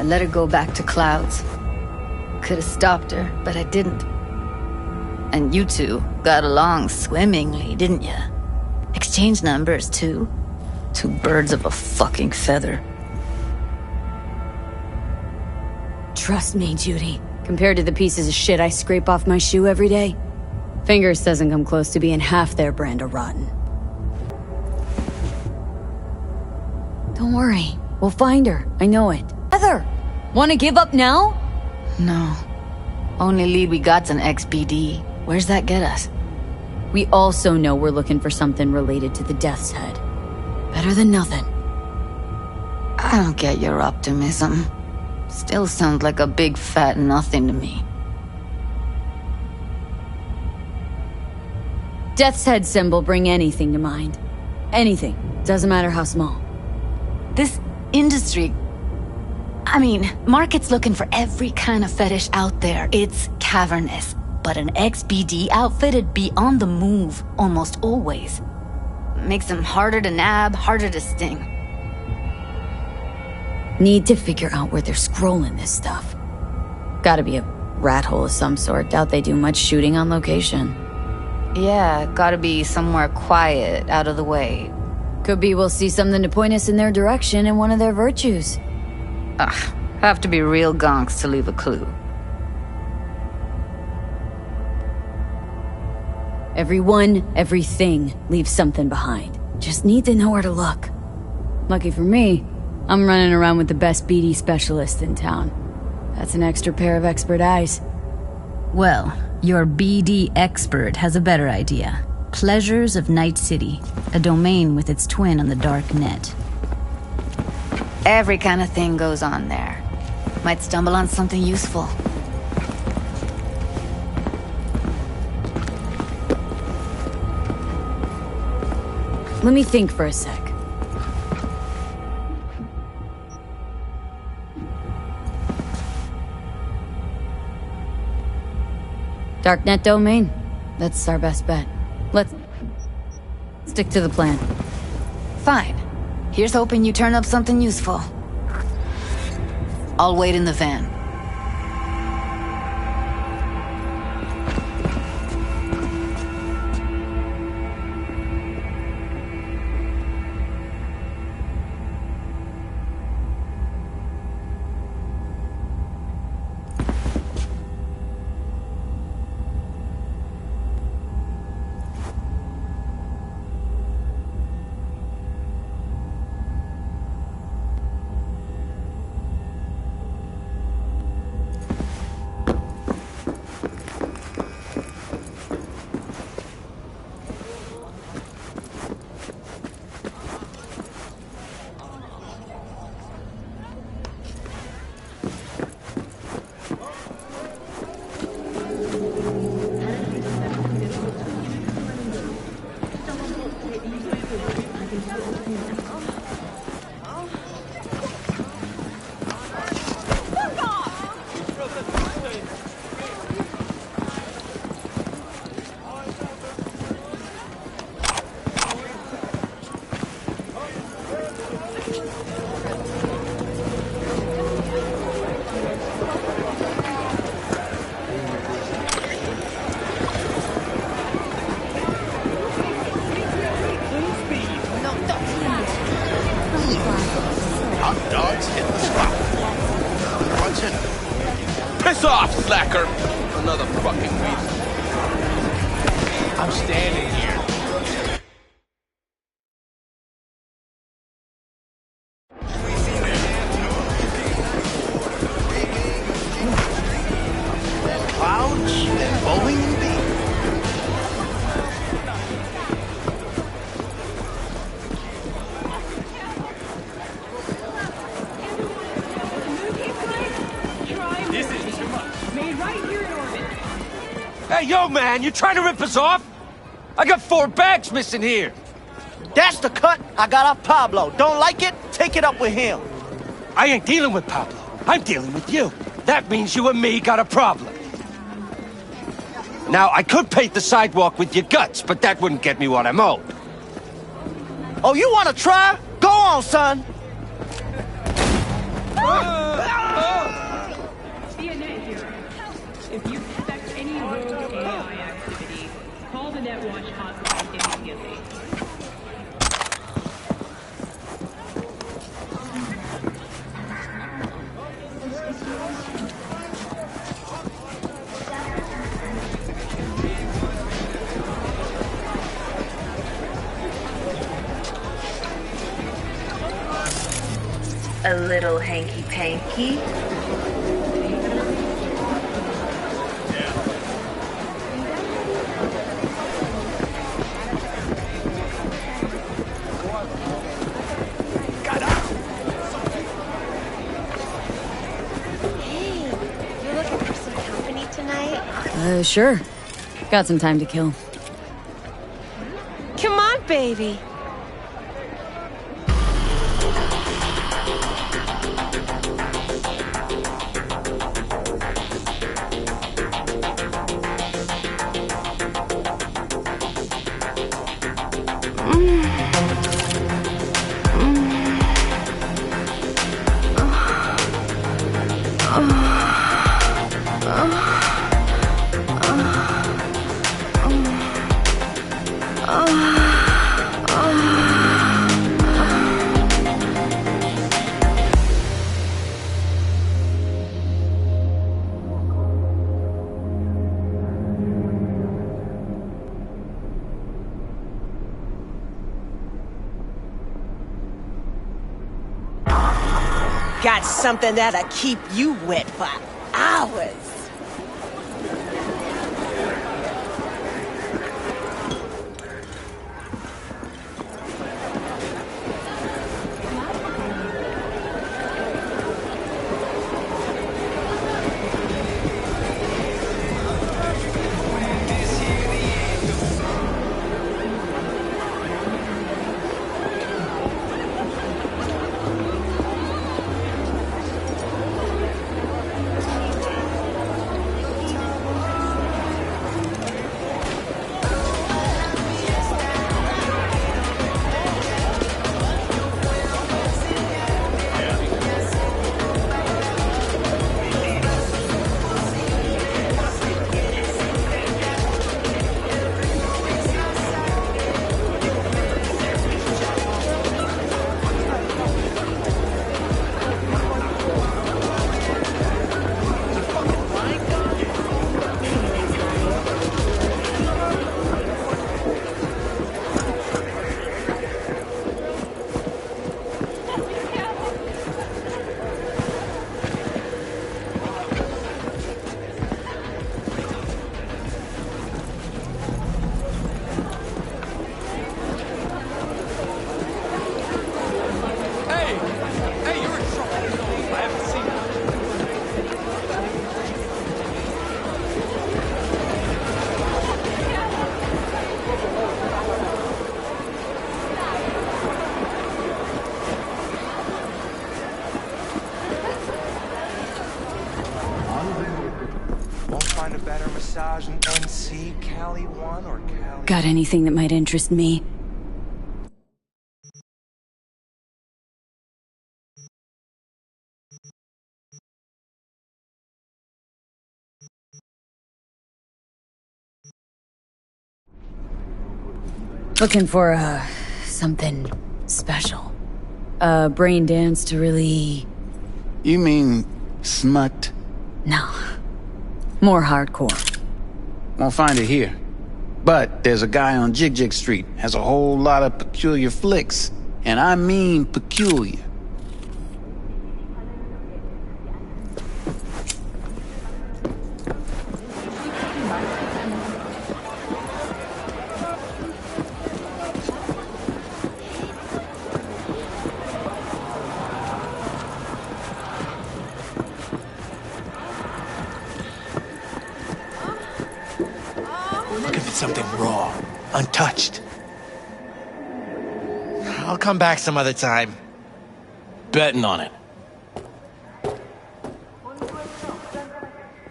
let her go back to Clouds. Could've stopped her, but I didn't. And you two got along swimmingly, didn't ya? Exchanged numbers, too. Two birds of a fucking feather. Trust me, Judy. Compared to the pieces of shit I scrape off my shoe every day, Fingers doesn't come close to being half their brand of rotten. Don't worry. We'll find her. I know it. Heather! Wanna give up now? No. Only lead we got's an XBD. Where's that get us? We also know we're looking for something related to the Death's Head. Better than nothing. I don't get your optimism. Still sounds like a big fat nothing to me. Death's Head symbol bring anything to mind. Anything. Doesn't matter how small. This industry... I mean, market's looking for every kind of fetish out there. It's cavernous. But an XBD outfit'd be on the move, almost always. Makes them harder to nab, harder to sting. Need to figure out where they're scrolling this stuff. Gotta be a rat hole of some sort. Doubt they do much shooting on location. Yeah, gotta be somewhere quiet, out of the way. Could be we'll see something to point us in their direction in one of their virtues. Ugh, have to be real gonks to leave a clue. Everyone, everything leaves something behind. Just need to know where to look. Lucky for me, I'm running around with the best BD specialist in town. That's an extra pair of expert eyes. Well, your BD expert has a better idea. Pleasures of Night City, a domain with its twin on the dark net. Every kind of thing goes on there. Might stumble on something useful. Let me think for a sec. Darknet domain. That's our best bet. Let's stick to the plan. Fine. Here's hoping you turn up something useful. I'll wait in the van. Piss off, slacker! Another fucking week. I'm standing here. Clouds and bowling beat. Hey, yo, man, you trying to rip us off? I got 4 bags missing here. That's the cut I got off Pablo. Don't like it? Take it up with him. I ain't dealing with Pablo. I'm dealing with you. That means you and me got a problem. Now, I could paint the sidewalk with your guts, but that wouldn't get me what I'm owed. Oh, you want to try? Go on, son. to that watch hotline immediately. A little hanky-panky. Hey, you looking for some company tonight? Sure. Got some time to kill. Come on, baby. Got something that'll keep you wet for hours. Got anything that might interest me? Looking for, something special. A brain dance to really... You mean smut? No. More hardcore. Won't find it here. But there's a guy on Jig Jig Street, has a whole lot of peculiar flicks. And I mean peculiar. Looking for something raw, untouched. I'll come back some other time. Betting on it.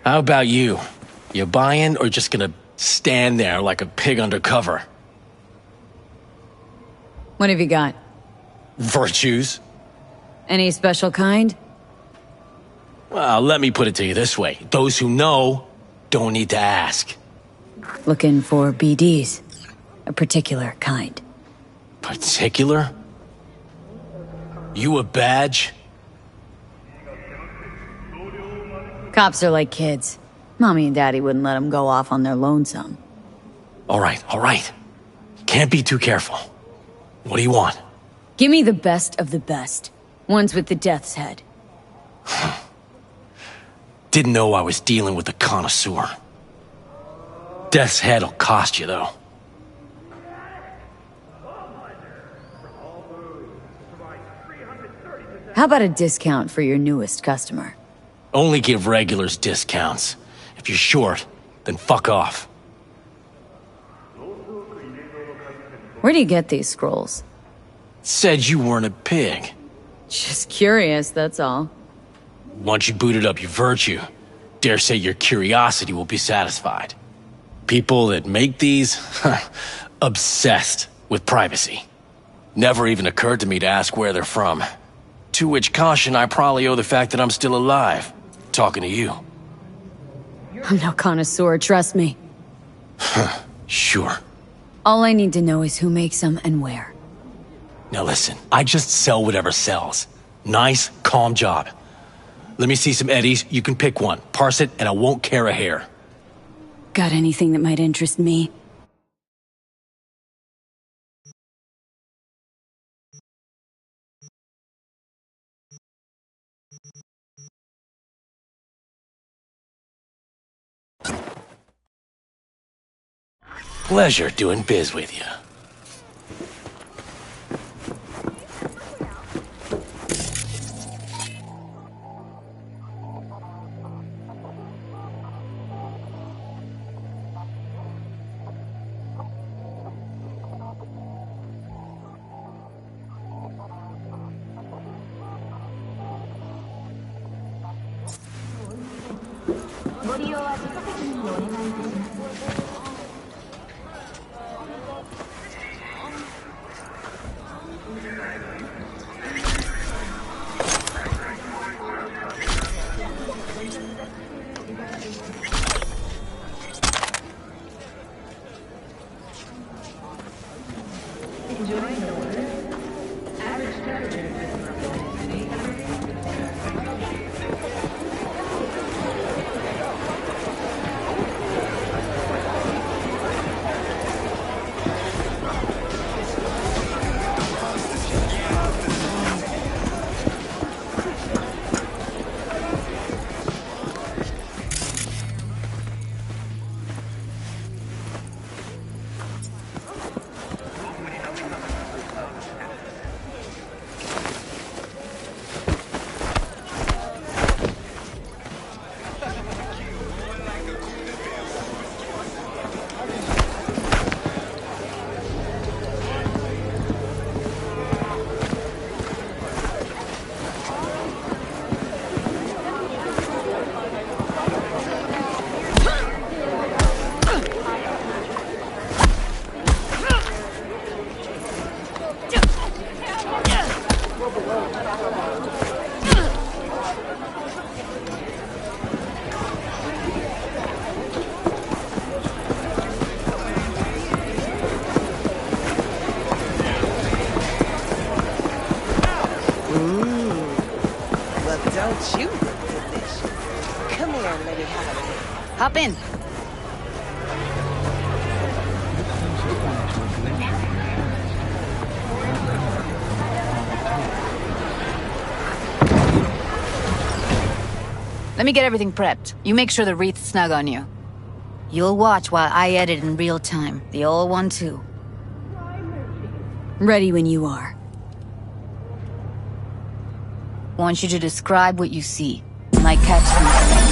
How about you? You buying or just gonna stand there like a pig undercover? What have you got? Virtues? Any special kind? Well, let me put it to you this way. Those who know don't need to ask. Looking for BDs. A particular kind. Particular? You a badge? Cops are like kids. Mommy and Daddy wouldn't let them go off on their lonesome. All right. Can't be too careful. What do you want? Give me the best of the best. Ones with the death's head. Didn't know I was dealing with a connoisseur. Death's head'll cost you, though. How about a discount for your newest customer? Only give regulars discounts. If you're short, then fuck off. Where do you get these scrolls? Said you weren't a pig. Just curious, that's all. Once you booted up your virtue, dare say your curiosity will be satisfied. People that make these, obsessed with privacy. Never even occurred to me to ask where they're from. To which caution I probably owe the fact that I'm still alive, talking to you. I'm no connoisseur, trust me. Sure. All I need to know is who makes them and where. Now listen, I just sell whatever sells. Nice, calm job. Let me see some eddies, you can pick one, parse it, and I won't care a hair. Got anything that might interest me? Pleasure doing biz with you. Don't you look delicious? Come here and let me have a look. Hop in. Let me get everything prepped. You make sure the wreath's snug on you. You'll watch while I edit in real time. The old one, too. Ready when you are. Want you to describe what you see. Might catch something.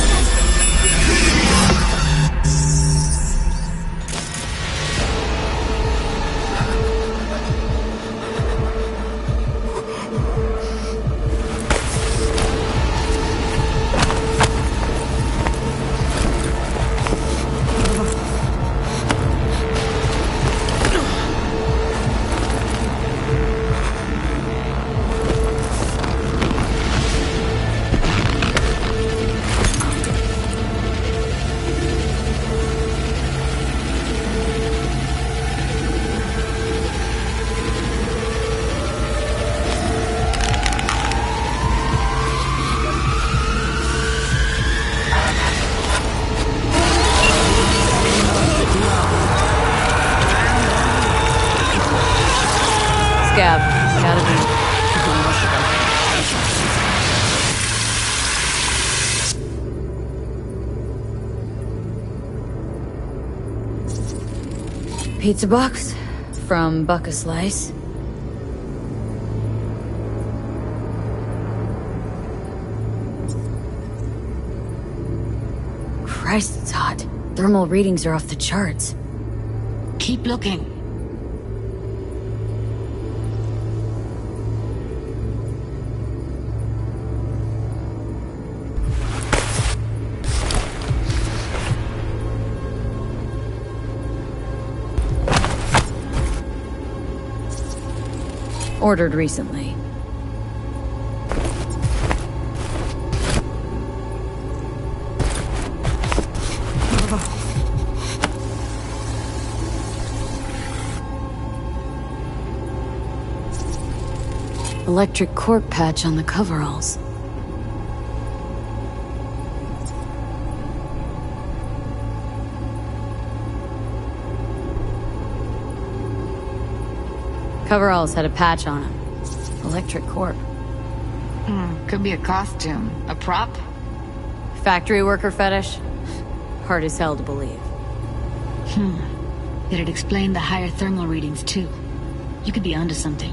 scab. Gotta be. Pizza box from Buck a Slice. Christ, it's hot. Thermal readings are off the charts. Keep looking. Ordered recently. Electric cork patch on the coveralls. Coveralls had a patch on them. Electric corp. Could be a costume. A prop? Factory worker fetish? Hard as hell to believe. Did it explain the higher thermal readings, too? You could be onto something.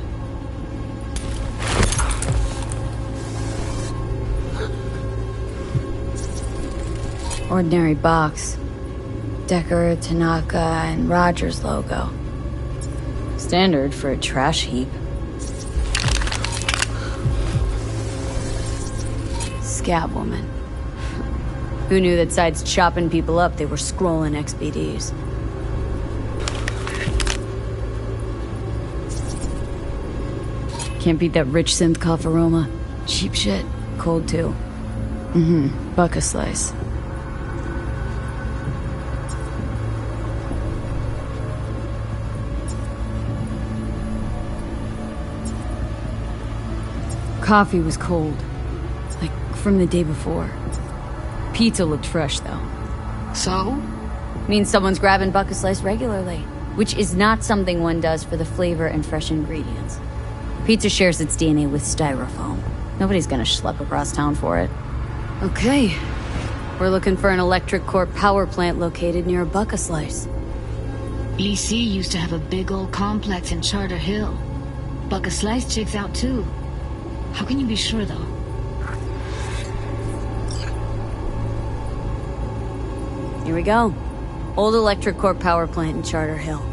Ordinary box. Decker, Tanaka, and Rogers logo. Standard for a trash heap. Scab woman. Who knew that besides chopping people up, they were scrolling XBDs? Can't beat that rich synth cough aroma. Cheap shit. Cold too. Buck a Slice. Coffee was cold. Like from the day before. Pizza looked fresh though. So? Means someone's grabbing Buck a Slice regularly. Which is not something one does for the flavor and fresh ingredients. Pizza shares its DNA with styrofoam. Nobody's gonna schlep across town for it. Okay. We're looking for an electric core power plant located near a Buck a Slice. EC used to have a big old complex in Charter Hill. Buck a Slice checks out too. How can you be sure though? Here we go. Old electric core power plant in Charter Hill.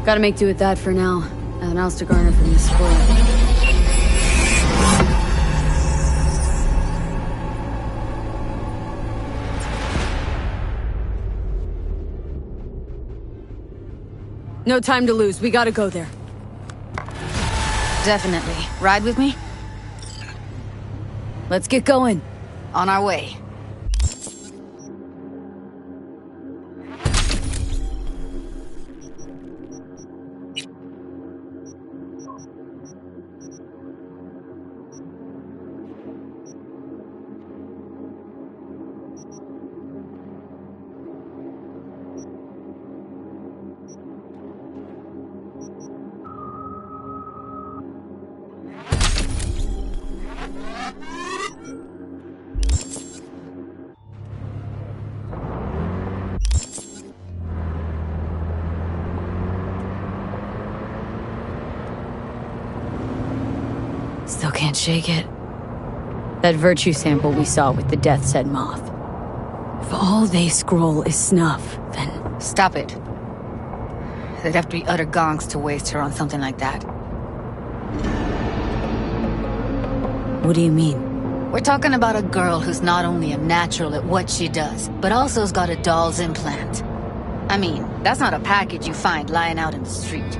Gotta make do with that for now. Nothing else to garner from this spoil. No time to lose. We gotta go there. Definitely. Ride with me? Let's get going. On our way. Still can't shake it. That virtue sample we saw with the Death's Head moth. If all they scroll is snuff, then... Stop it. They'd have to be utter gonks to waste her on something like that. What do you mean? We're talking about a girl who's not only a natural at what she does, but also has got a doll's implant. I mean, that's not a package you find lying out in the street.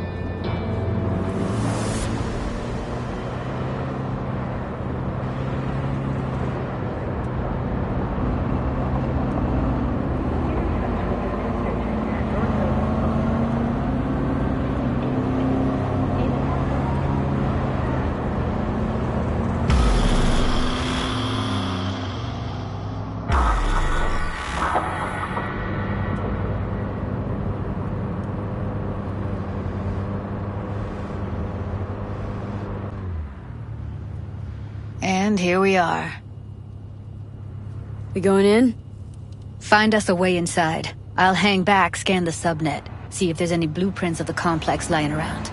And here we are. We going in? Find us a way inside. I'll hang back, scan the subnet, see if there's any blueprints of the complex lying around.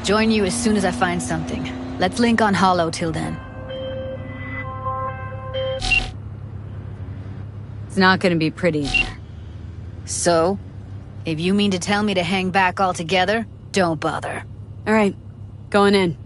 Join you as soon as I find something. Let's link on Hollow till then. It's not gonna be pretty in there. So? If you mean to tell me to hang back altogether, don't bother. Alright, going in.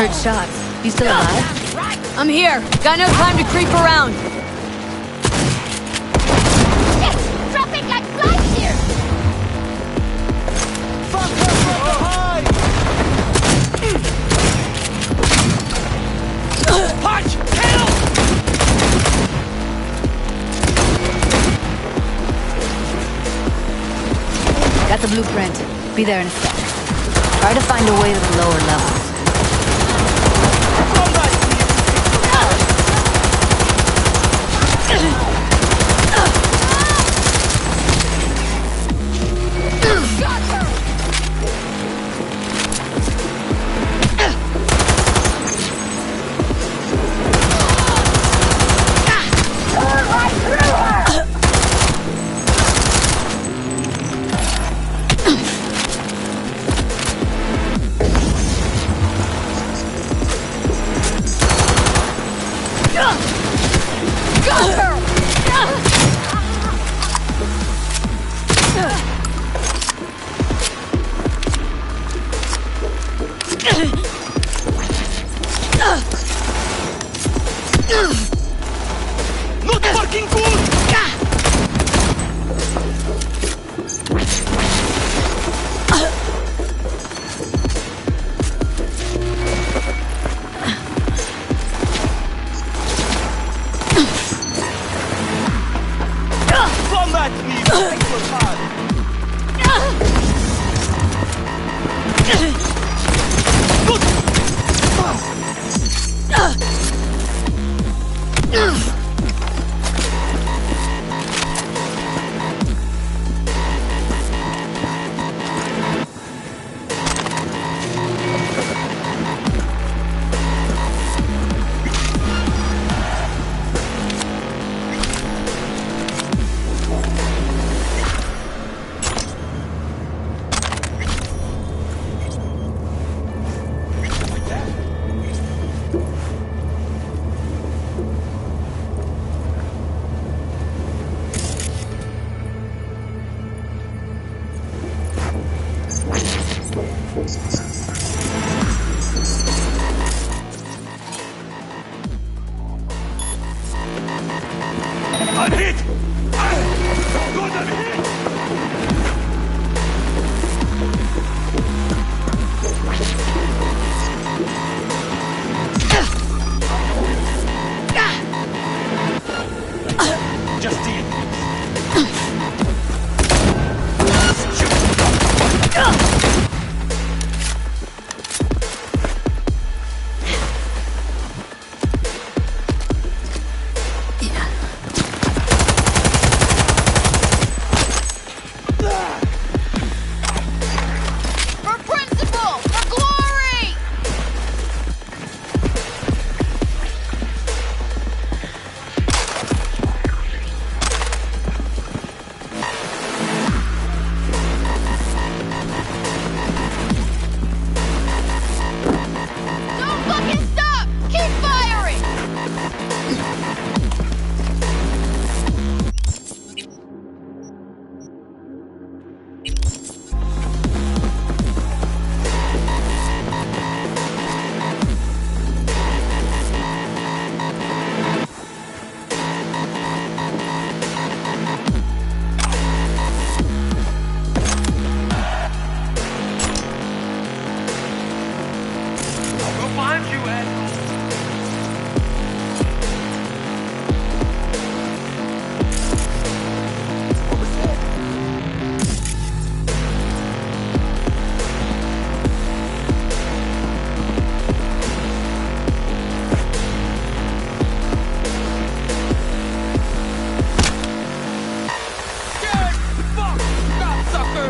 heard shots. You still alive? I'm here. Got no time to creep around. Shit! Dropping like flies here! Fuck her from behind! Punch! Kill! Got the blueprint. Be there in a sec. Try to find a way to the lower levels. Not fucking good! Combat, please! Thanks for time. I'm hit! Good, I'm hit! Just deal. For principle! For glory! Don't fucking stop! Keep firing! We'll find you, asshole. Scared? Fuck! Stop, sucker!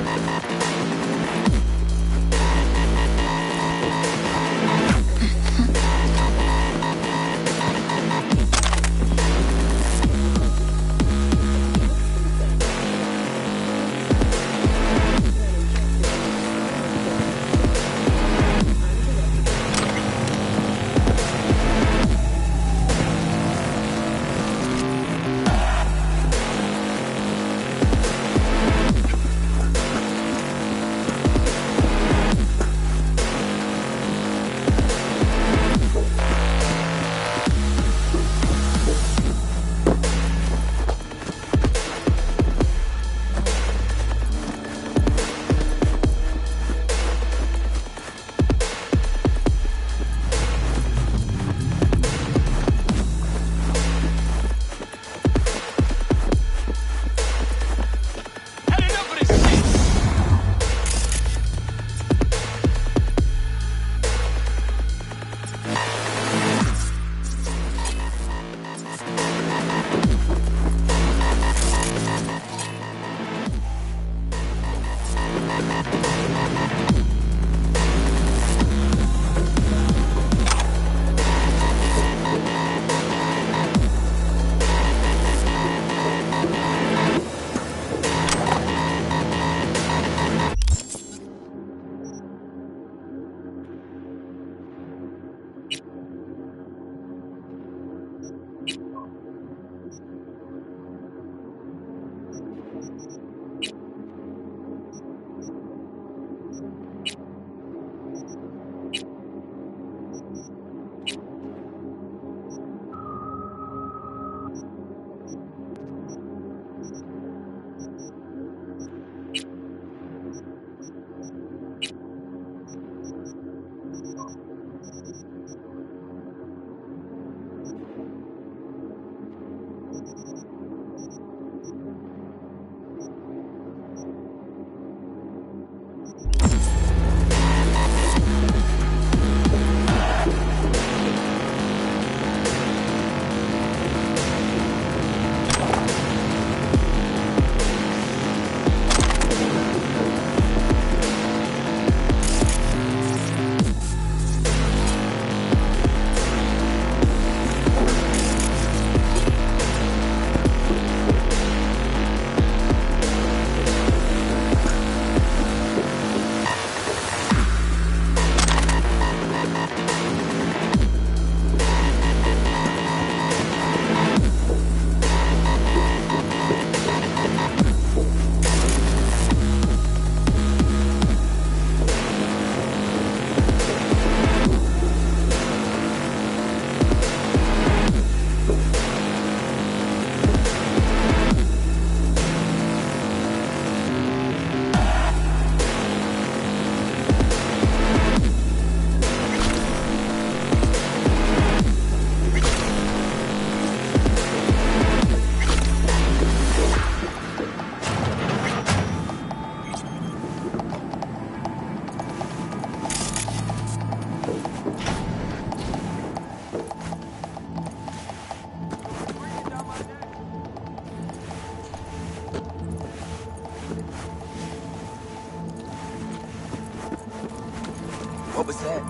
What was that?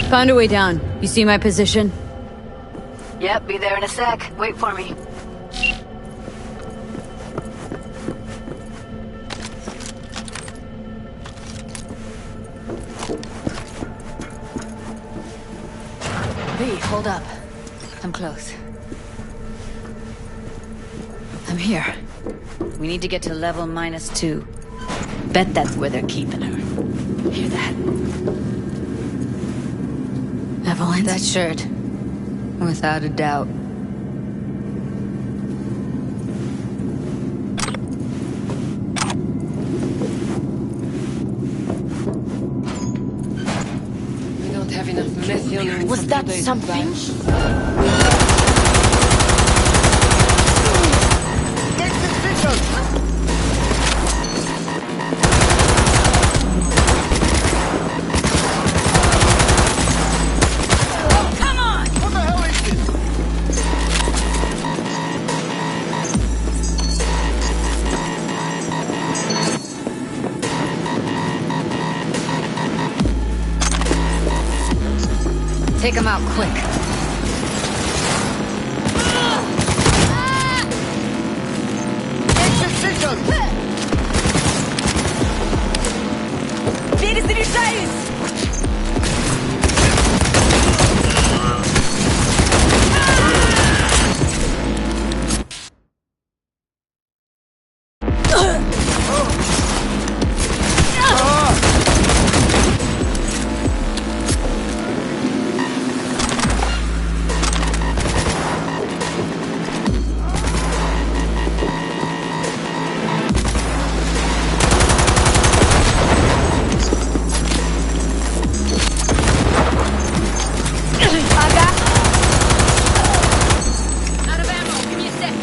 Found a way down. You see my position? Yep, be there in a sec. Wait for me. V, hold up. I'm close. I'm here. We need to get to level -2. Bet that's where they're keeping her. Hear that? Evelyn? That shirt. Without a doubt. We don't have enough methylene. Was that something? Exit vision! What the hell is this? Take him out quick. Exit vision! Перезаряжаюсь! Out of ammo. Give me a sec.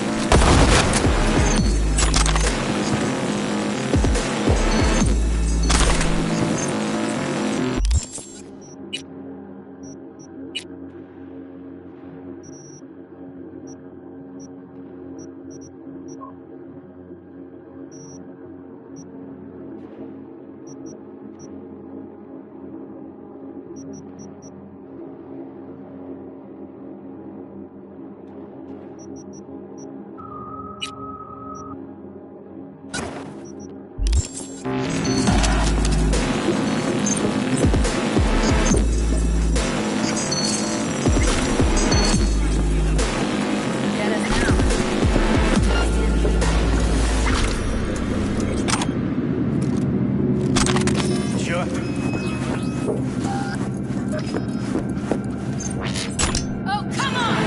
Чё? Oh, come on!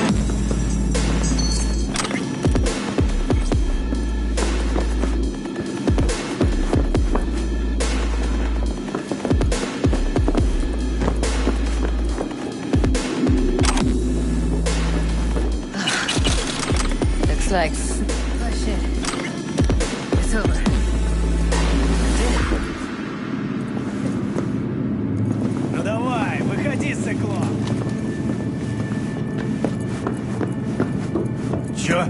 Looks like... Oh, shit. It's over. Ну давай, выходи, циклоп! Чё?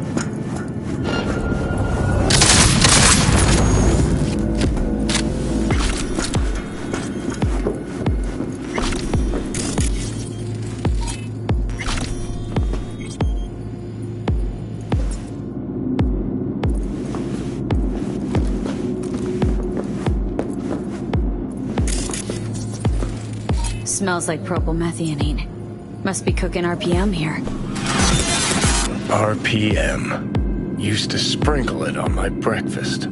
Smells like propylmethionine. Must be cooking RPM here. RPM. Used to sprinkle it on my breakfast.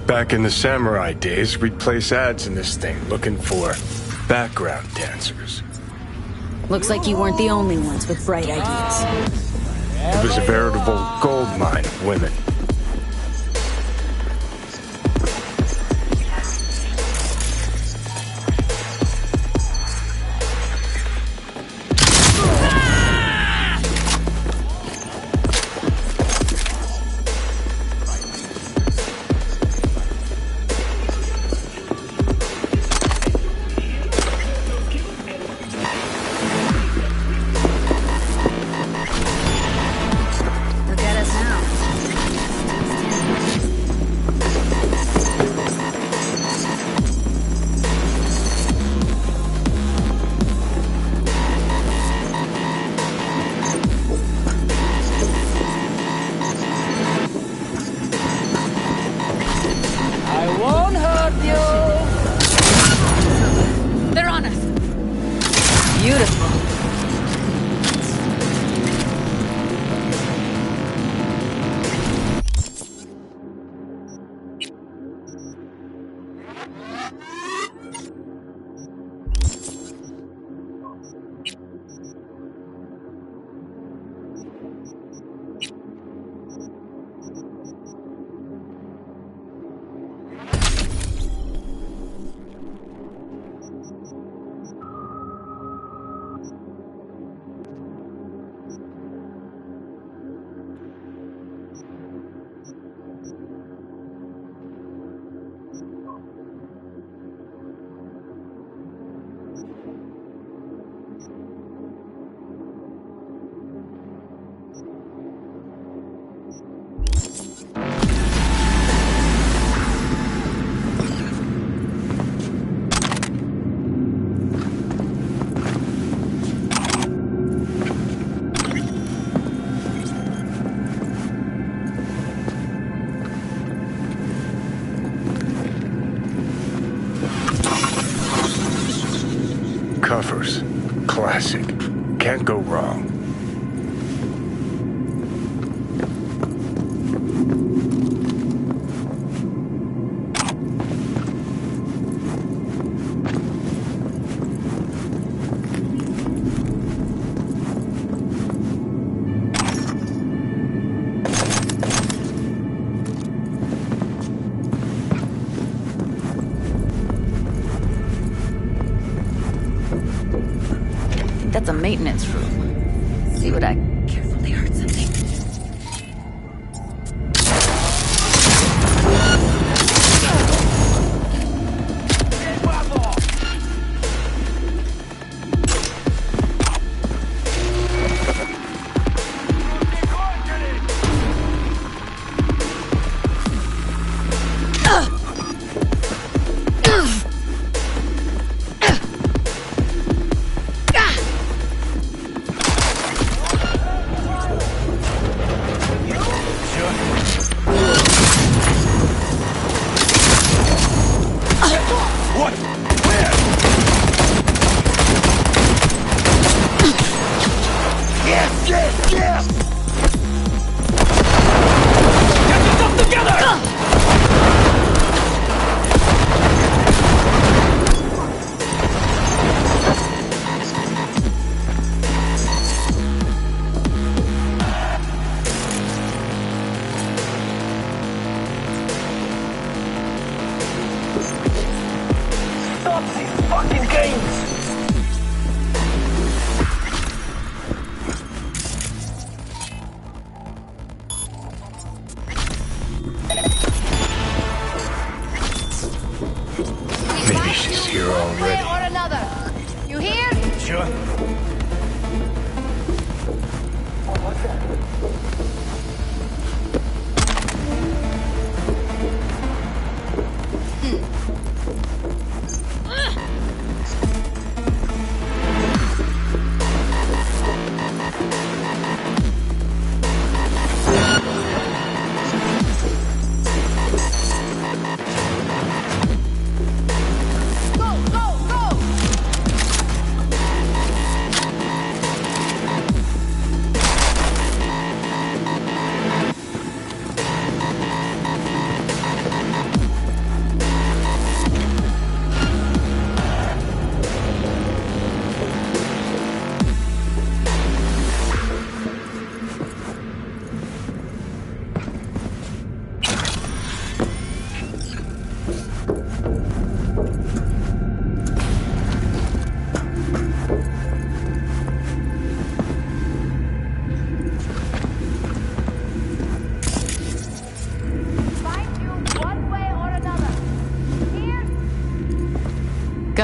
Back in the samurai days, we'd place ads in this thing looking for background dancers. Looks like you weren't the only ones with bright ideas. It was a veritable gold mine of women. Covers. Classic. Can't go wrong. That's a maintenance room. See what I carefully heard something. Maybe she's here already. Or another. You hear? Sure.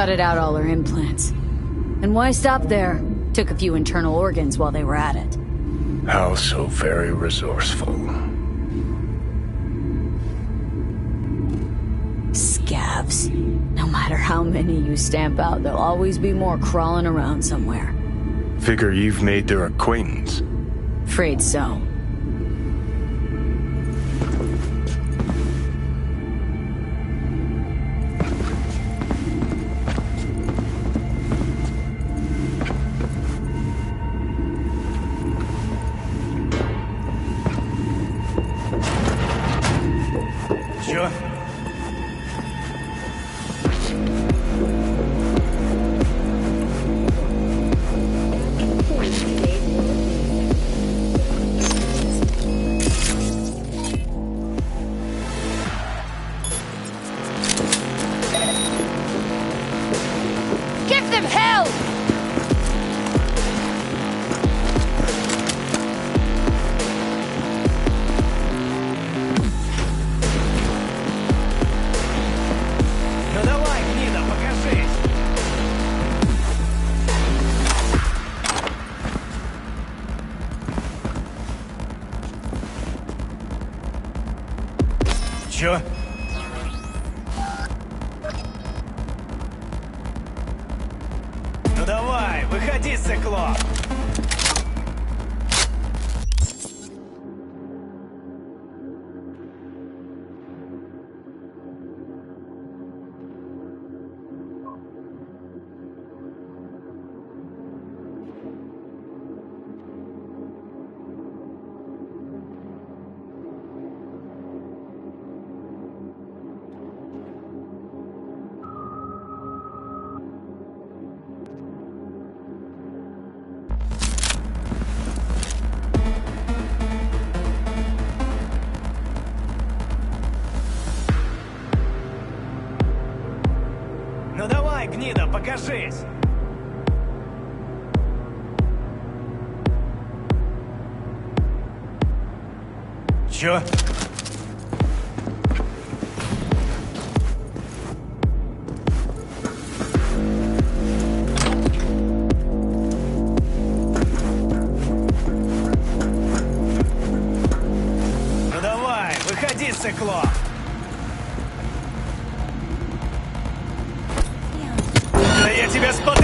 Gutted out all her implants. And why stop there? Took a few internal organs while they were at it. How so very resourceful. Scavs. No matter how many you stamp out, there'll always be more crawling around somewhere. Figure you've made their acquaintance. Afraid so. Чё? Give them hell! Ну давай, гнида, покажись! Чё? Ну давай, выходи, циклоп! Ну давай, гнида, покажись! Чё? Ну давай, выходи, циклоп! Да я тебя смотрю!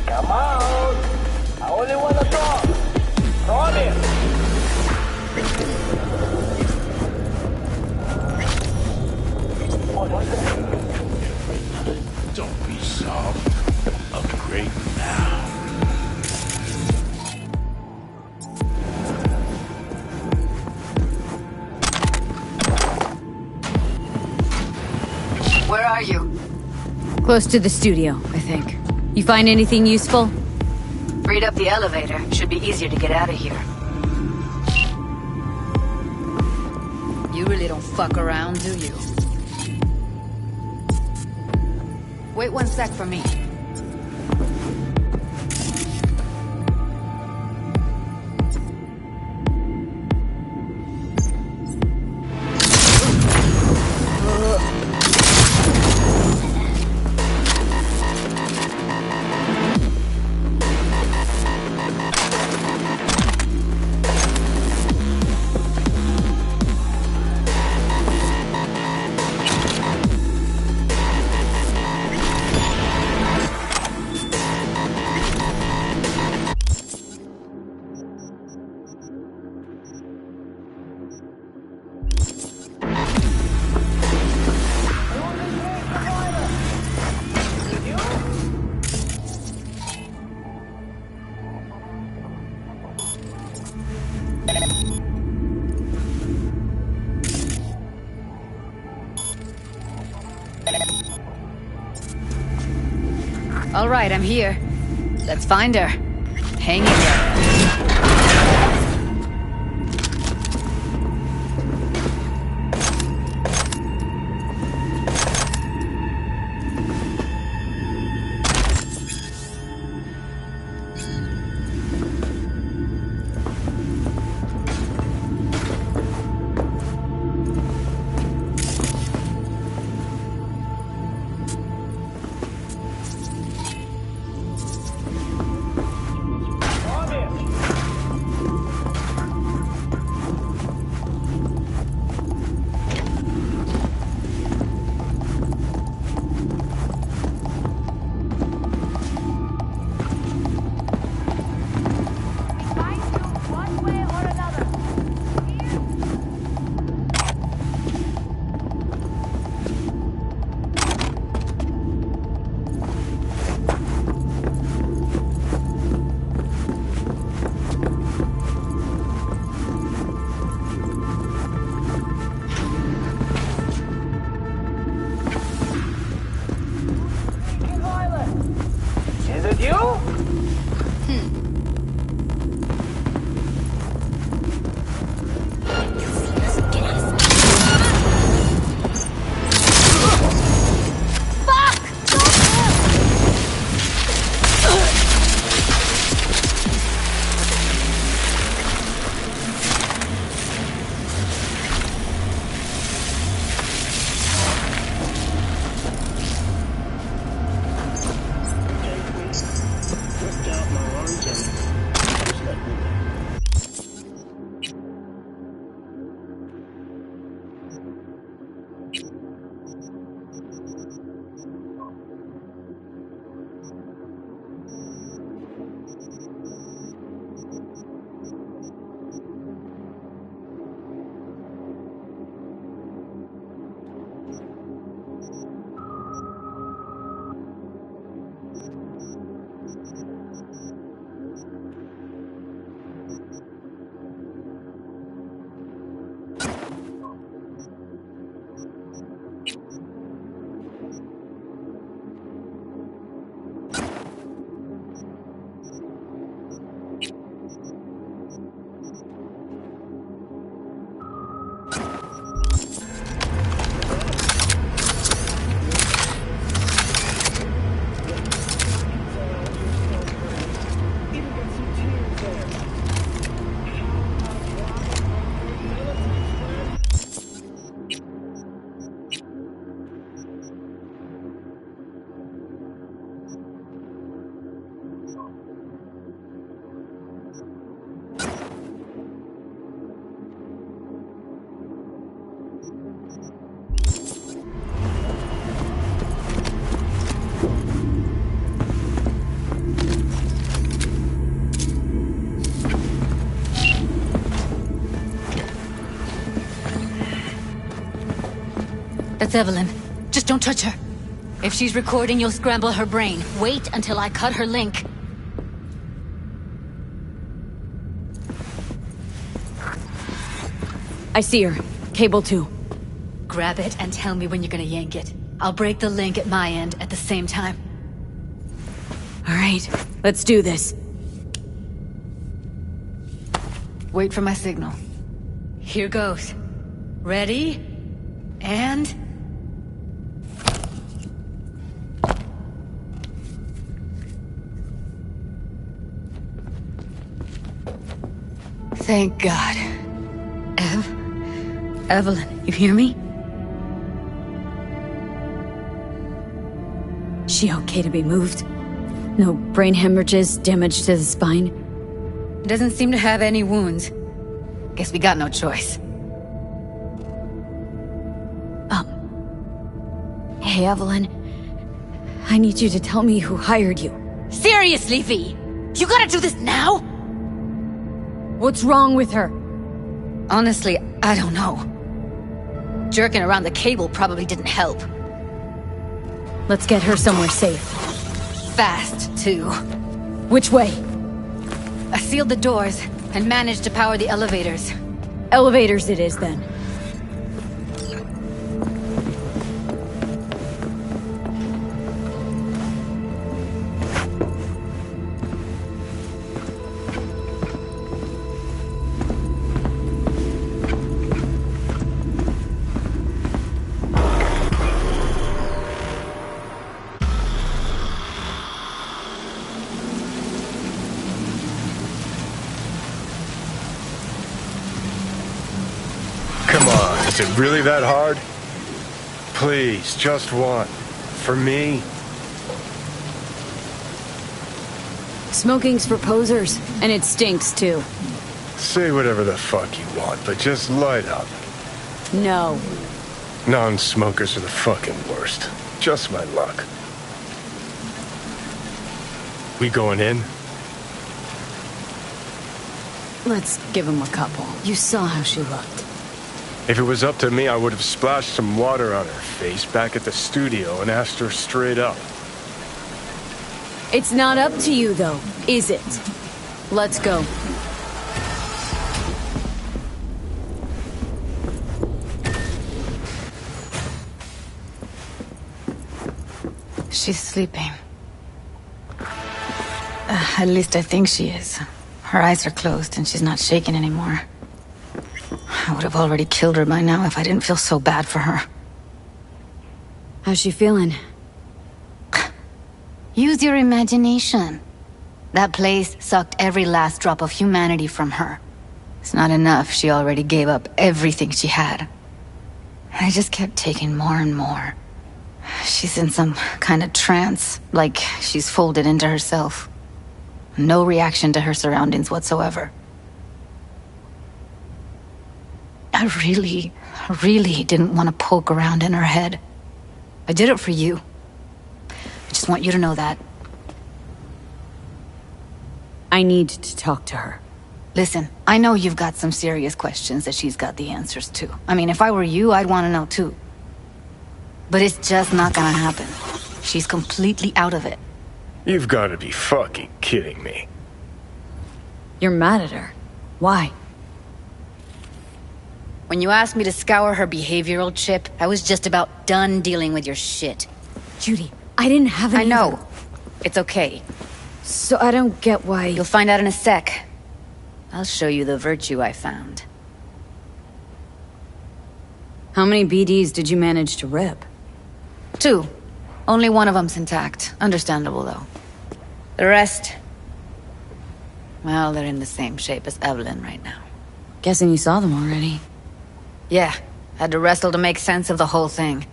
Come on! I only want to talk! Promise! Don't be soft. Upgrade now. Where are you? Close to the studio, I think. You find anything useful? Freed up the elevator. Should be easier to get out of here. You really don't fuck around, do you? Wait one sec for me. All right, I'm here. Let's find her. Hang in there. That's Evelyn. Just don't touch her. If she's recording, you'll scramble her brain. Wait until I cut her link. I see her. Cable 2. Grab it and tell me when you're gonna yank it. I'll break the link at my end at the same time. All right, let's do this. Wait for my signal. Here goes. Ready? And... Thank God. Evelyn, you hear me? She okay to be moved? No brain hemorrhages, damage to the spine? Doesn't seem to have any wounds. Guess we got no choice. Hey, Evelyn. I need you to tell me who hired you. Seriously, V! You gotta do this now? What's wrong with her? Honestly, I don't know. Jerking around the cable probably didn't help. Let's get her somewhere safe. Fast, too. Which way? I sealed the doors and managed to power the elevators. Elevators it is, then. Come on, is it really that hard? Please, just one. For me? Smoking's for posers, and it stinks, too. Say whatever the fuck you want, but just light up. No. Non-smokers are the fucking worst. Just my luck. We going in? Let's give him a couple. You saw how she looked. If it was up to me, I would have splashed some water on her face back at the studio and asked her straight up. It's not up to you, though, is it? Let's go. She's sleeping. At least I think she is. Her eyes are closed and she's not shaking anymore. I would have already killed her by now if I didn't feel so bad for her. How's she feeling? Use your imagination. That place sucked every last drop of humanity from her. It's not enough, she already gave up everything she had. I just kept taking more and more. She's in some kind of trance, like she's folded into herself. No reaction to her surroundings whatsoever. I really didn't want to poke around in her head. I did it for you. I just want you to know that. I need to talk to her. Listen, I know you've got some serious questions that she's got the answers to. I mean, if I were you, I'd want to know too. But it's just not gonna happen. She's completely out of it. You've got to be fucking kidding me. You're mad at her. Why? When you asked me to scour her behavioral chip, I was just about done dealing with your shit. Judy, I didn't have any... I know. It's okay. So I don't get why... You'll find out in a sec. I'll show you the virtue I found. How many BDs did you manage to rip? 2. Only one of them's intact. Understandable, though. The rest... well, they're in the same shape as Evelyn right now. Guessing you saw them already. Yeah. Had to wrestle to make sense of the whole thing.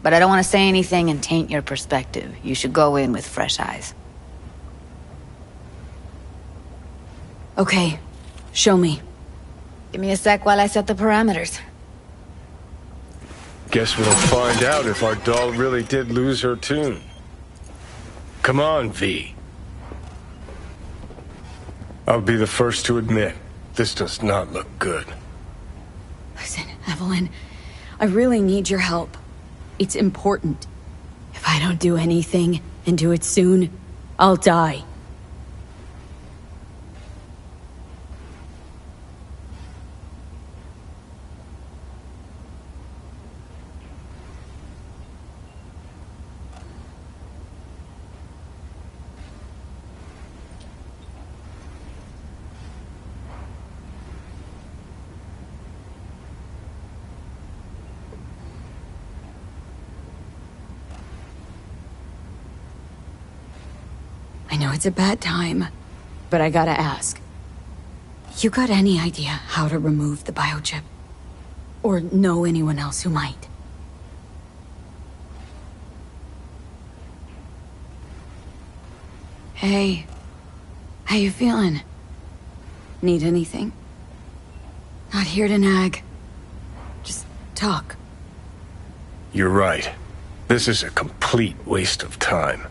But I don't want to say anything and taint your perspective. You should go in with fresh eyes. Okay. Show me. Give me a sec while I set the parameters. Guess we'll find out if our doll really did lose her tune. Come on, V. I'll be the first to admit, this does not look good. Listen, Evelyn, I really need your help. It's important. If I don't do anything, and do it soon, I'll die. I know it's a bad time, but I gotta ask. You got any idea how to remove the biochip? Or know anyone else who might? Hey, how you feeling? Need anything? Not here to nag. Just talk. You're right. This is a complete waste of time.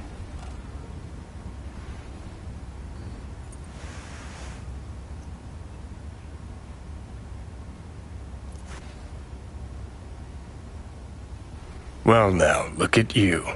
Well now, look at you.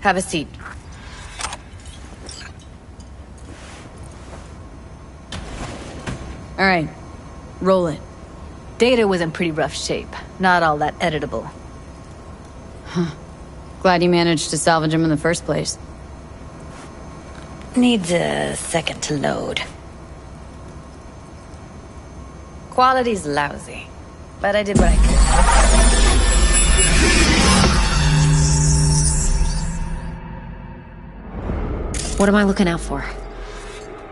Have a seat. All right, roll it. Data was in pretty rough shape. Not all that editable. Huh. Glad you managed to salvage him in the first place. Needs a second to load. Quality's lousy, but I did what I could. What am I looking out for?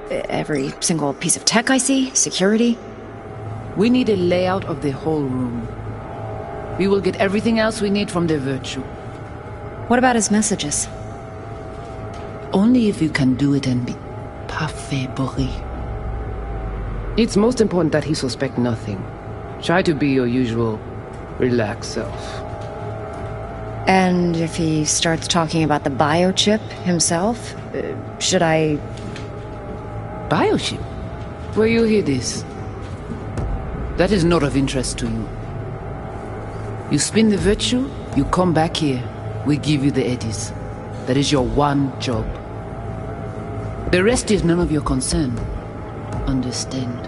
Every single piece of tech I see? Security? We need a layout of the whole room. We will get everything else we need from the Virtue. What about his messages? Only if you can do it and be parfait bourré. It's most important that he suspect nothing. Try to be your usual, relaxed self. And if he starts talking about the biochip himself, should I... Biochip? Where you hear this? That is not of interest to you. You spin the Virtue, you come back here, we give you the eddies. That is your one job. The rest is none of your concern. Understand?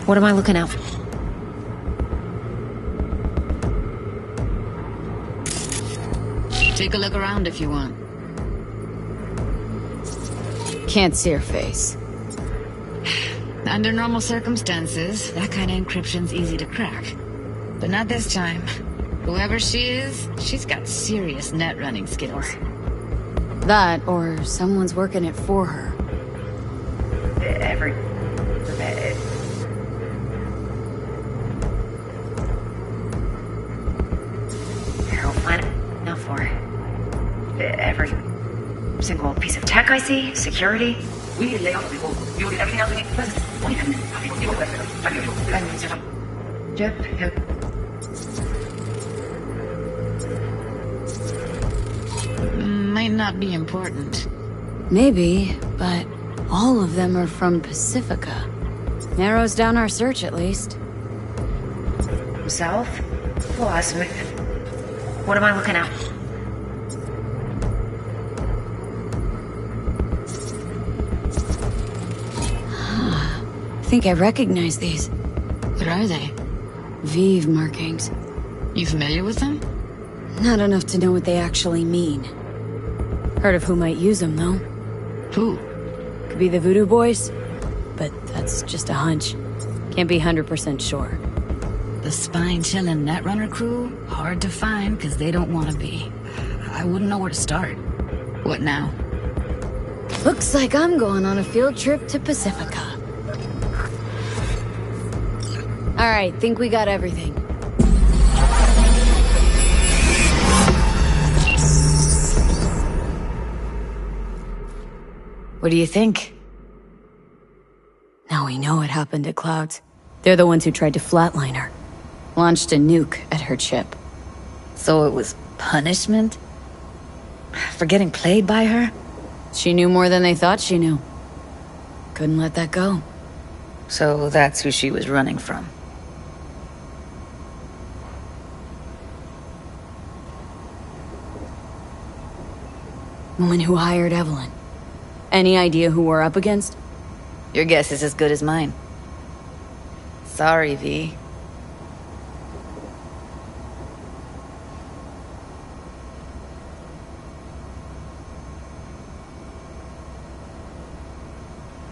What am I looking out for? Take a look around if you want. Can't see her face. Under normal circumstances, that kind of encryption's easy to crack. But not this time. Whoever she is, she's got serious net running skills. That, or someone's working it for her. Every single piece of tech I see, security. We lay off people. You will get everything else we need for Might not be important. Maybe, but all of them are from Pacifica. Narrows down our search, at least. South? Plus, what am I looking at? I think I recognize these. What are they? Vive markings. You familiar with them? Not enough to know what they actually mean. Heard of who might use them, though. Who? Could be the Voodoo Boys, but that's just a hunch. Can't be 100% sure. The spine-chilling Netrunner crew? Hard to find, because they don't want to be. I wouldn't know where to start. What now? Looks like I'm going on a field trip to Pacifica. Alright, think we got everything. What do you think? Now we know what happened to Clouds. They're the ones who tried to flatline her. Launched a nuke at her chip. So it was punishment? For getting played by her? She knew more than they thought she knew. Couldn't let that go. So that's who she was running from. Woman who hired Evelyn. Any idea who we're up against? Your guess is as good as mine. Sorry, V.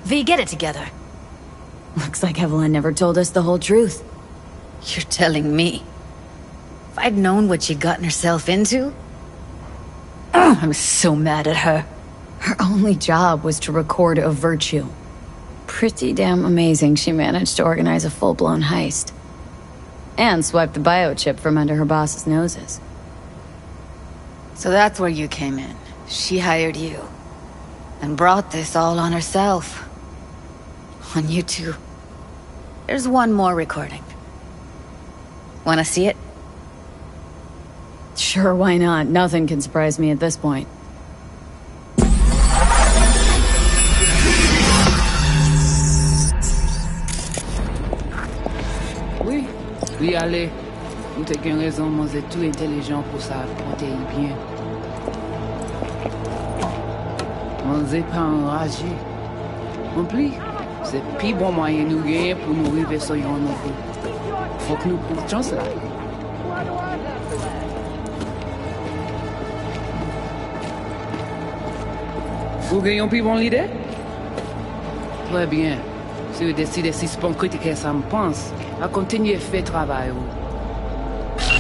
V, get it together. Looks like Evelyn never told us the whole truth. You're telling me? If I'd known what she'd gotten herself into... I'm so mad at her. Her only job was to record a virtue. Pretty damn amazing she managed to organize a full-blown heist. And swipe the biochip from under her boss's noses. So that's where you came in. She hired you. And brought this all on herself. On you two. There's one more recording. Wanna see it? Sure, why not? Nothing can surprise me at this point. Oui, oui, allez. Ou t'as qu'une raison, moi, c'est tout intelligent pour ça, compter bien. On n'est pas enragé. En plus, c'est plus bon moyen nous gagner pour nous arriver sur yon nouveau. Faut que nous prenions chance là. Vous gagnez plus bon l'idée? Très bien. Si vous décidez si c'est bon critiquer ça me pense, à continuer à faire travail.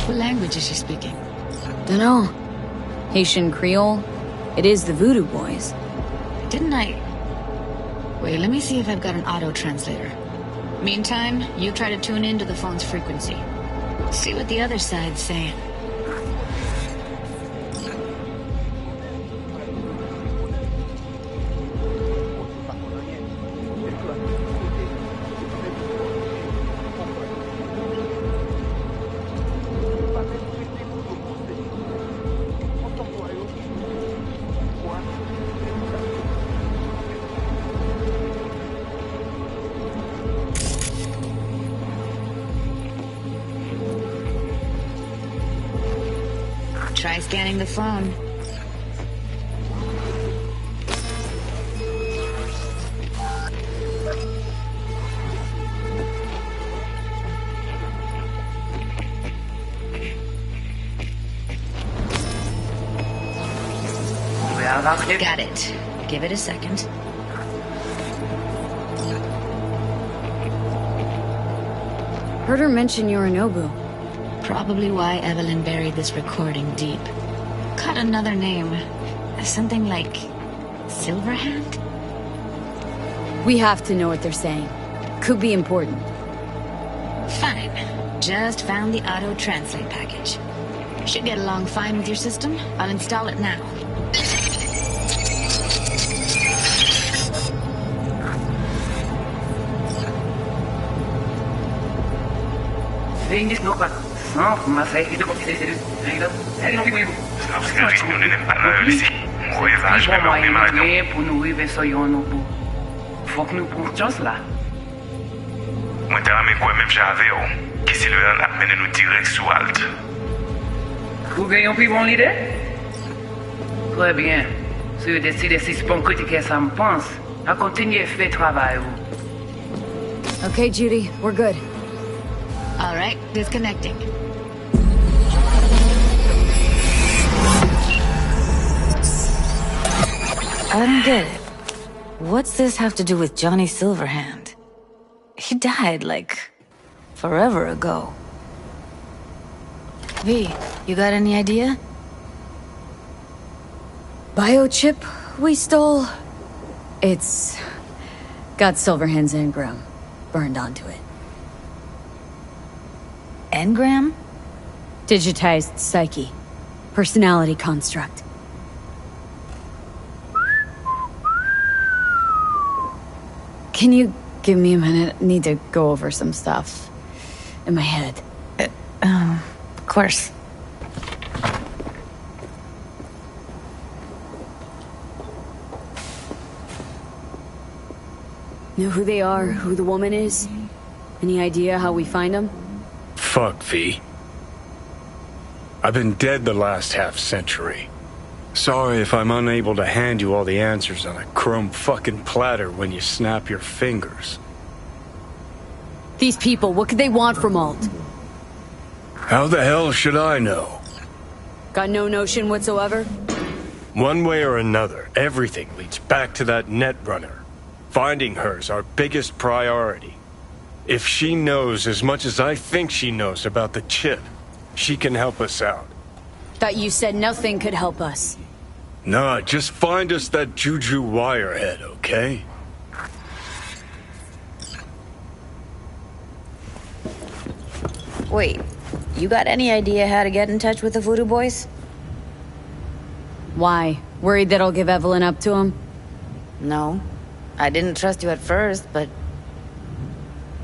What language is she speaking? Dunno. Haitian Creole? It is the Voodoo Boys. Didn't I... Wait, let me see if I've got an auto-translator. Meantime, you try to tune into the phone's frequency. See what the other side's saying. Try scanning the phone. Got it. Give it a second. Heard her mention Yorinobu. Probably why Evelyn buried this recording deep. Cut another name. Something like... Silverhand? We have to know what they're saying. Could be important. Fine. Just found the auto-translate package. Should get along fine with your system. I'll install it now. Fok nou pou chans la. Mwen te rame kwen menm jave yo, ki Silverhand ap mene nou direk sou alt. Ou gen yon pi bon lide? Très bien. Si vous décidez si bon critiquer ça me pense, à continuer fait travail vous. Okay, Judy, we're good. All right, disconnecting. I don't get it. What's this have to do with Johnny Silverhand? He died, like, forever ago. V, you got any idea? Biochip we stole? It's got Silverhand's engram burned onto it. Engram? Digitized psyche. Personality construct. Can you give me a minute? I need to go over some stuff in my head. Of course. Know who they are, who the woman is? Any idea how we find them? Fuck, V. I've been dead the last half-century. Sorry if I'm unable to hand you all the answers on a chrome fucking platter when you snap your fingers. These people, what could they want from Alt? How the hell should I know? Got no notion whatsoever? One way or another, everything leads back to that Netrunner. Finding her's our biggest priority. If she knows as much as I think she knows about the chip, she can help us out. Thought you said nothing could help us. Nah, just find us that Juju wirehead, okay? Wait, you got any idea how to get in touch with the Voodoo Boys? Why? Worried that I'll give Evelyn up to him? No. I didn't trust you at first, but...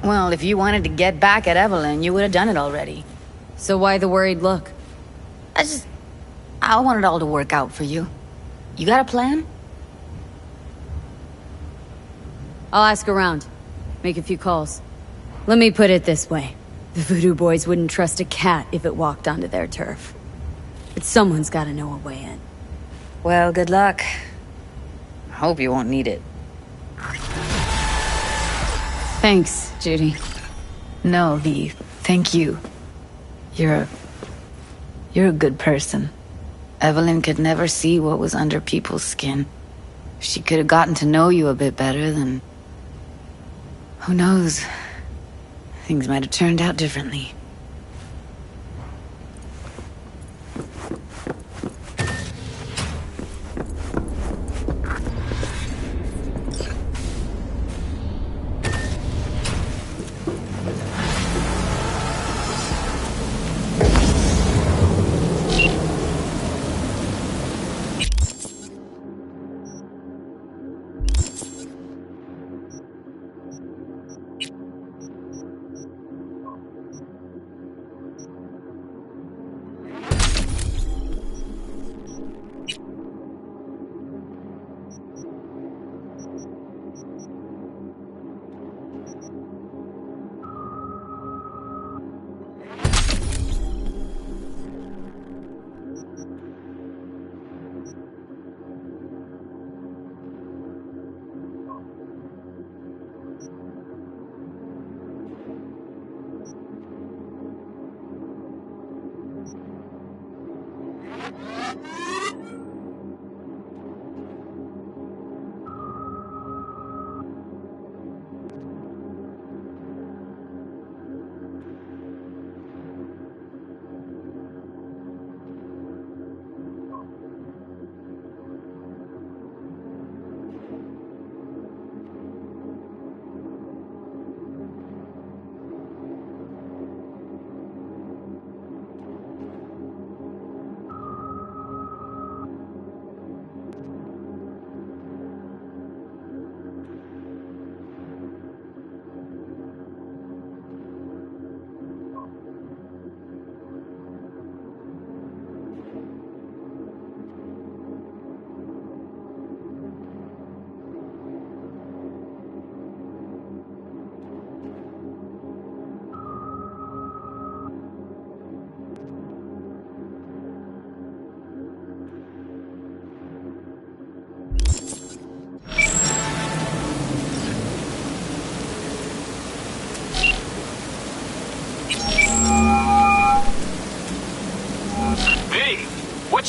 Well, if you wanted to get back at Evelyn, you would have done it already. So why the worried look? I want it all to work out for you. You got a plan? I'll ask around. Make a few calls. Let me put it this way. The Voodoo Boys wouldn't trust a cat if it walked onto their turf. But someone's gotta know a way in. Well, good luck. I hope you won't need it. Thanks, Judy. No, V. Thank you. You're a good person. Evelyn could never see what was under people's skin. If she could have gotten to know you a bit better, then... who knows? Things might have turned out differently.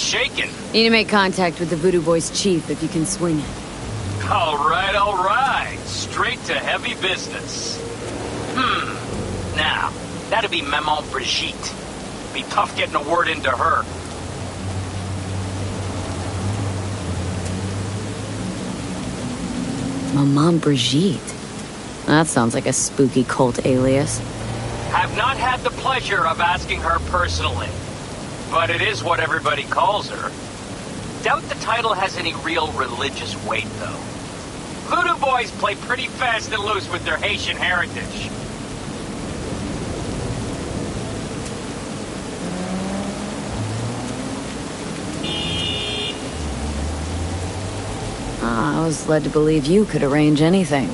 shaking? Need to make contact with the Voodoo Boys chief if you can swing it. All right. Straight to heavy business. Now, that'd be Maman Brigitte. Be tough getting a word into her. Maman Brigitte? That sounds like a spooky cult alias. Have not had the pleasure of asking her personally, but it is what everybody calls her. Doubt the title has any real religious weight, though. Voodoo Boys play pretty fast and loose with their Haitian heritage. I was led to believe you could arrange anything.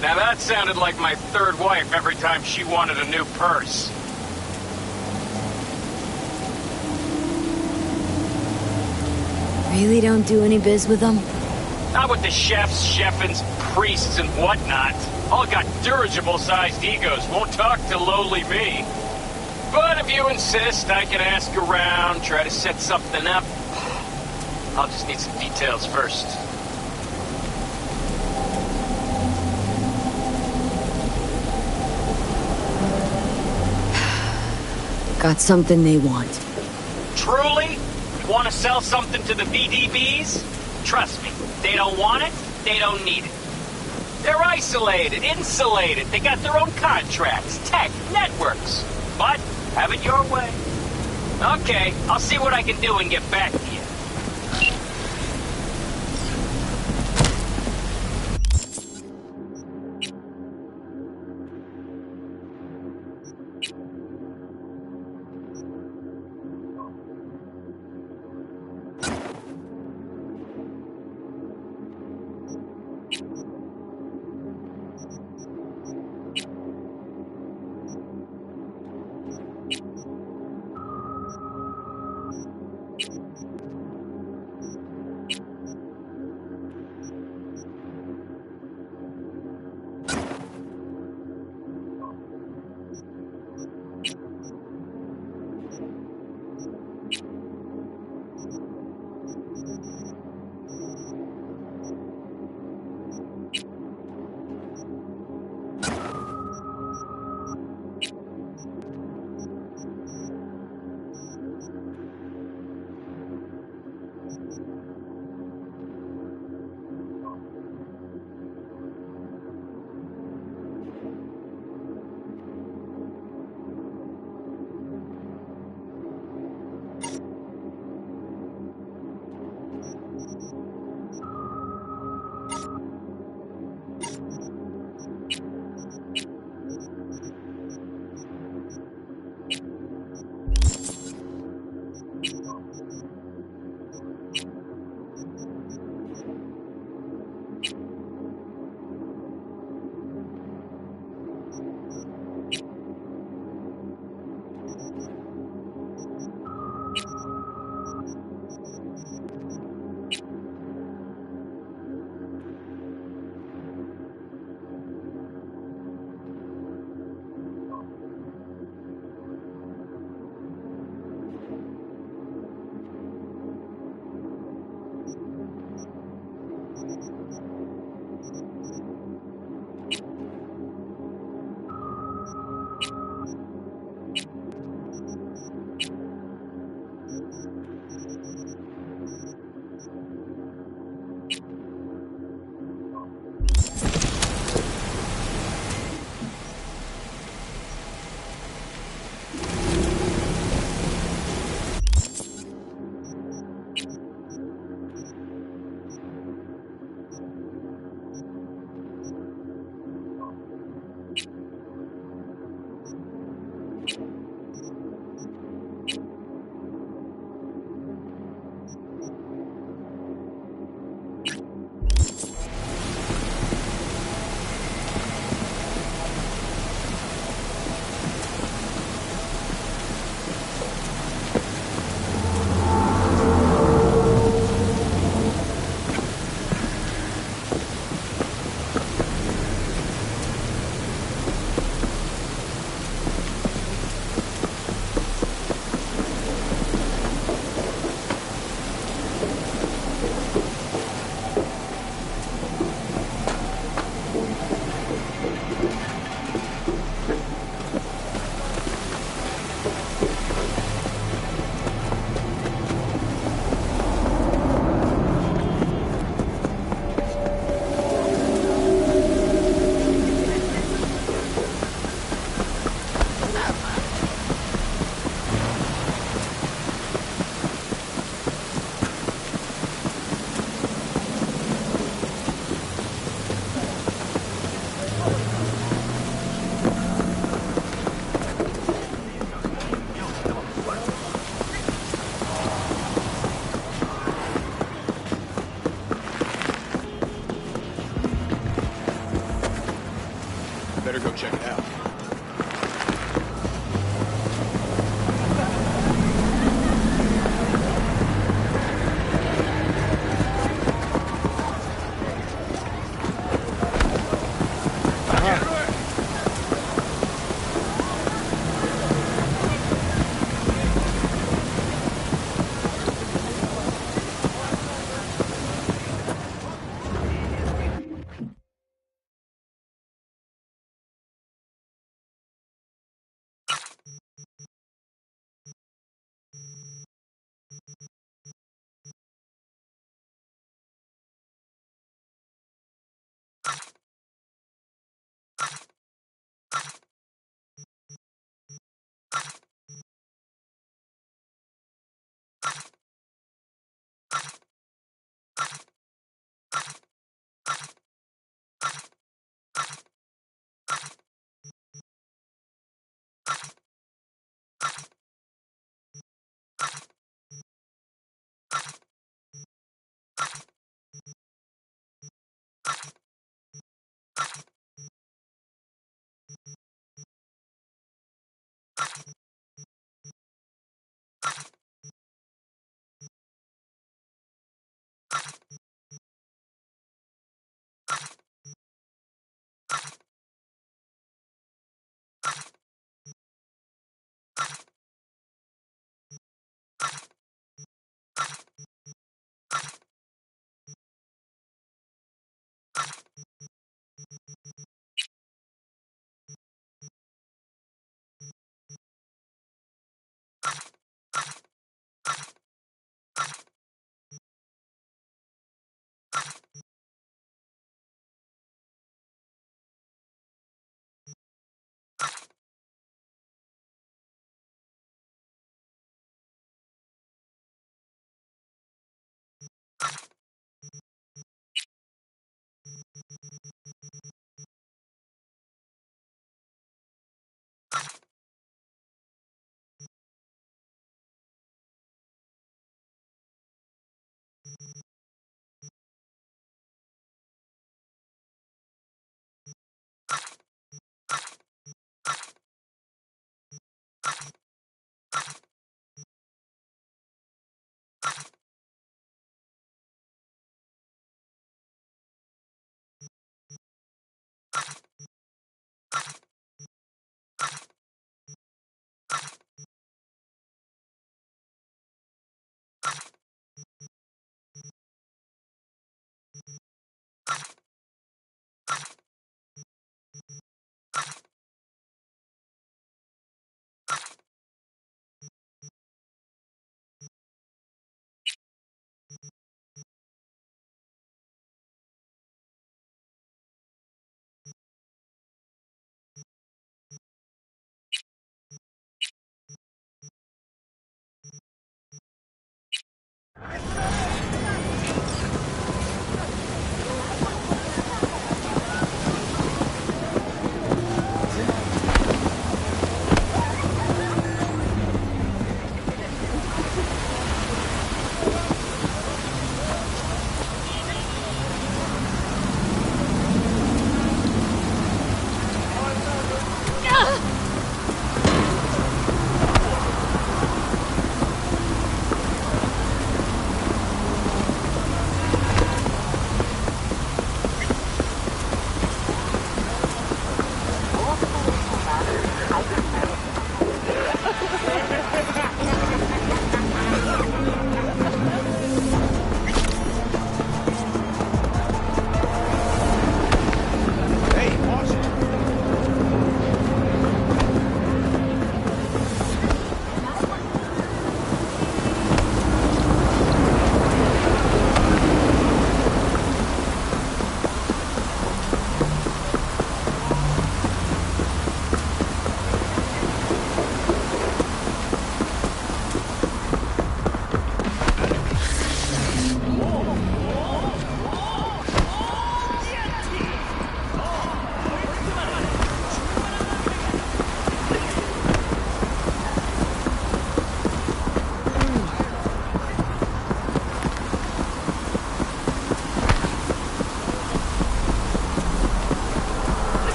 Now that sounded like my third wife every time she wanted a new purse. Really don't do any biz with them? Not with the chefs, chefins, priests, and whatnot. All got dirigible-sized egos, won't talk to lowly me. But if you insist, I can ask around, try to set something up. I'll just need some details first. Got something they want. Truly? Want to sell something to the VDBs? Trust me, they don't want it, they don't need it. They're isolated, insulated, they got their own contracts, tech, networks. But, have it your way. Okay, I'll see what I can do and get back to you. Better go check it out.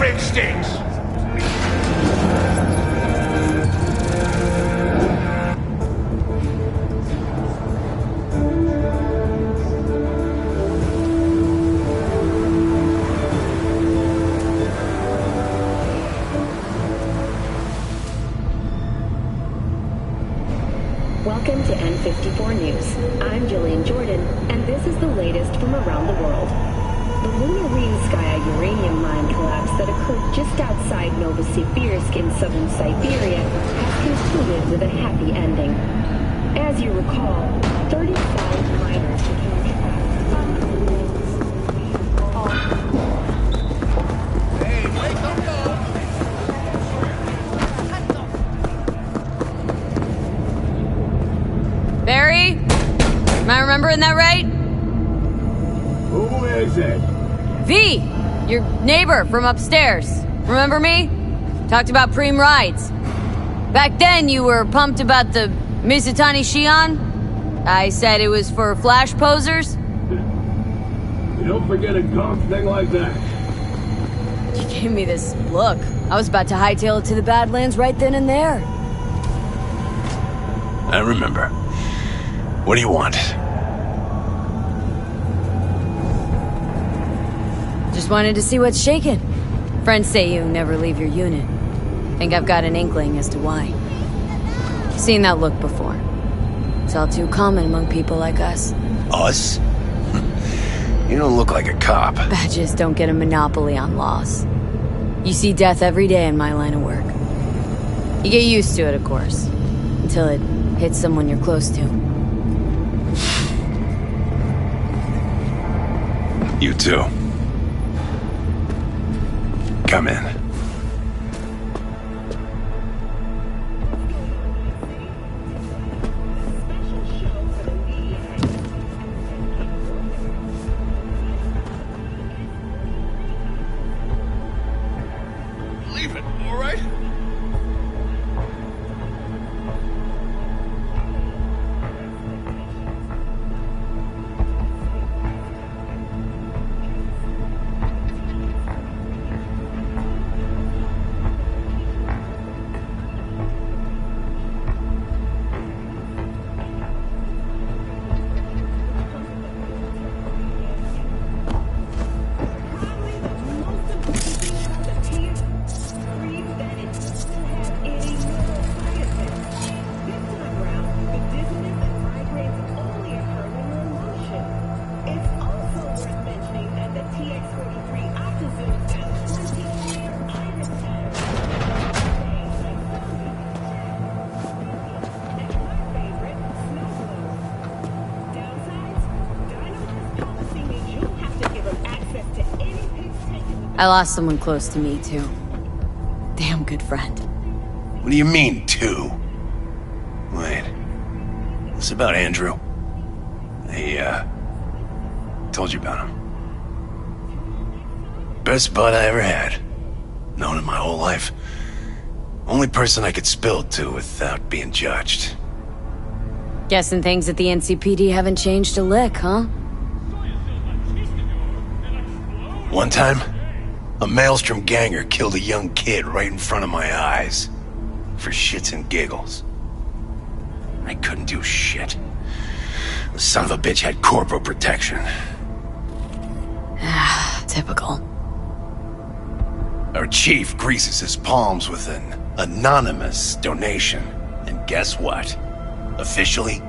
instincts! Welcome to N54 News. I'm Jillian Jordan, and this is the latest from around the world. The Luna Rizskaya uranium mine collapse that occurred just outside Novosibirsk in southern Siberia has concluded with a happy ending. As you recall, 35 miners became trapped. Hey, wake up! Barry? Am I remembering that right? Who is it? V! Your neighbor from upstairs. Remember me? Talked about preem rides. Back then you were pumped about the Mizutani Shion. I said it was for flash posers. You don't forget a golf thing like that. You gave me this look. I was about to hightail it to the Badlands right then and there. I remember. What do you want? Just wanted to see what's shaking. Friends say you never leave your unit. Think I've got an inkling as to why. Seen that look before. It's all too common among people like us. Us? You don't look like a cop. Badges don't get a monopoly on loss. You see death every day in my line of work. You get used to it, of course. Until it hits someone you're close to. You too. Come in. Leave it, all right? I lost someone close to me, too. Damn good friend. What do you mean, two? Wait. What's about Andrew? I, told you about him. Best bud I ever had. Known him my whole life. Only person I could spill it to without being judged. Guessing things at the NCPD haven't changed a lick, huh? One time, a Maelstrom ganger killed a young kid right in front of my eyes. For shits and giggles. I couldn't do shit. The son of a bitch had corporal protection. Typical. Our chief greases his palms with an anonymous donation. And guess what? Officially,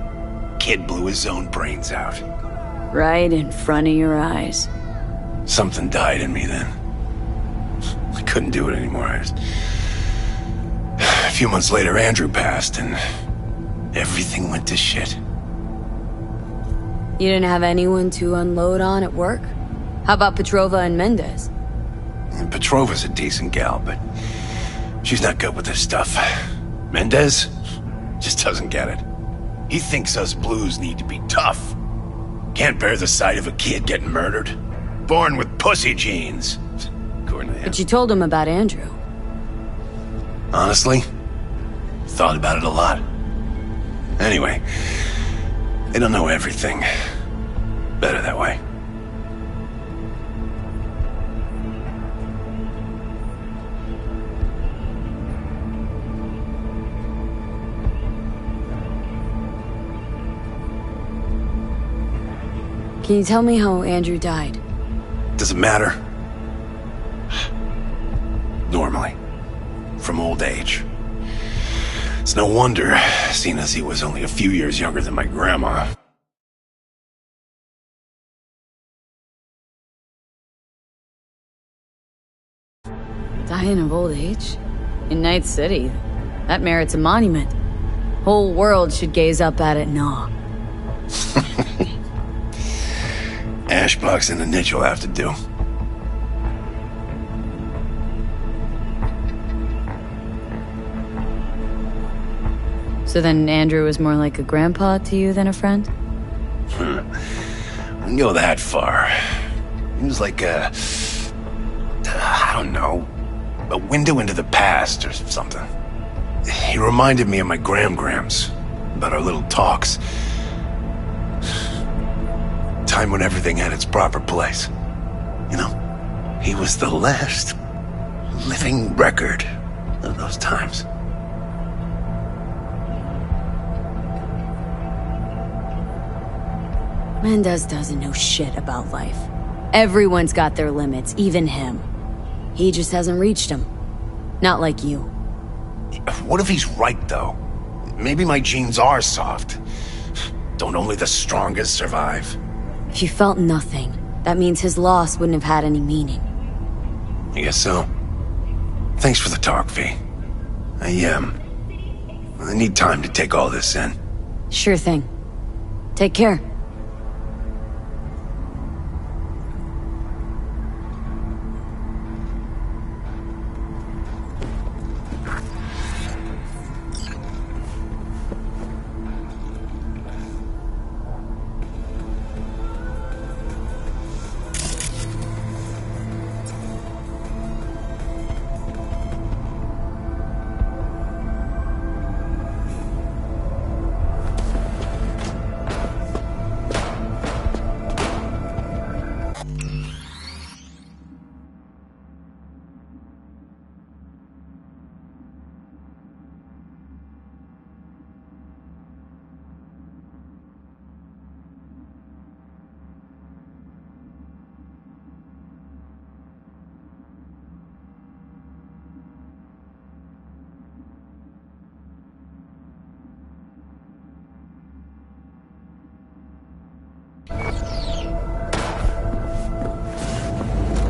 kid blew his own brains out. Right in front of your eyes. Something died in me then. I couldn't do it anymore. A few months later, Andrew passed, and everything went to shit. You didn't have anyone to unload on at work? How about Petrova and Mendez? And Petrova's a decent gal, but she's not good with this stuff. Mendez just doesn't get it. He thinks us blues need to be tough. Can't bear the sight of a kid getting murdered. Born with pussy genes. According to him. But you told him about Andrew. Honestly, thought about it a lot. Anyway, they don't know everything. Better that way. Can you tell me how Andrew died? Does it matter? Normally. From old age. It's no wonder, seeing as he was only a few years younger than my grandma. Dying of old age? In Night City? That merits a monument. Whole world should gaze up at it in awe. Ashbox and the niche will have to do. So then Andrew was more like a grandpa to you than a friend? Wouldn't go that far. He was like I don't know, a window into the past or something. He reminded me of my grams about our little talks. Time when everything had its proper place. You know, he was the last living record of those times. Mendez doesn't know shit about life. Everyone's got their limits, even him. He just hasn't reached them. Not like you. What if he's right, though? Maybe my genes are soft. Don't only the strongest survive? If you felt nothing, that means his loss wouldn't have had any meaning. I guess so. Thanks for the talk, V. I need time to take all this in. Sure thing. Take care.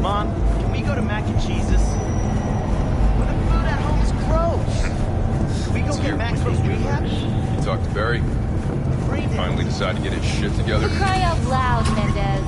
Mom, can we go to Mac and Cheese's? But the food at home is gross. We go get Mac from rehab? You talked to Barry? Finally decided to get his shit together? Cry out loud, Mendez.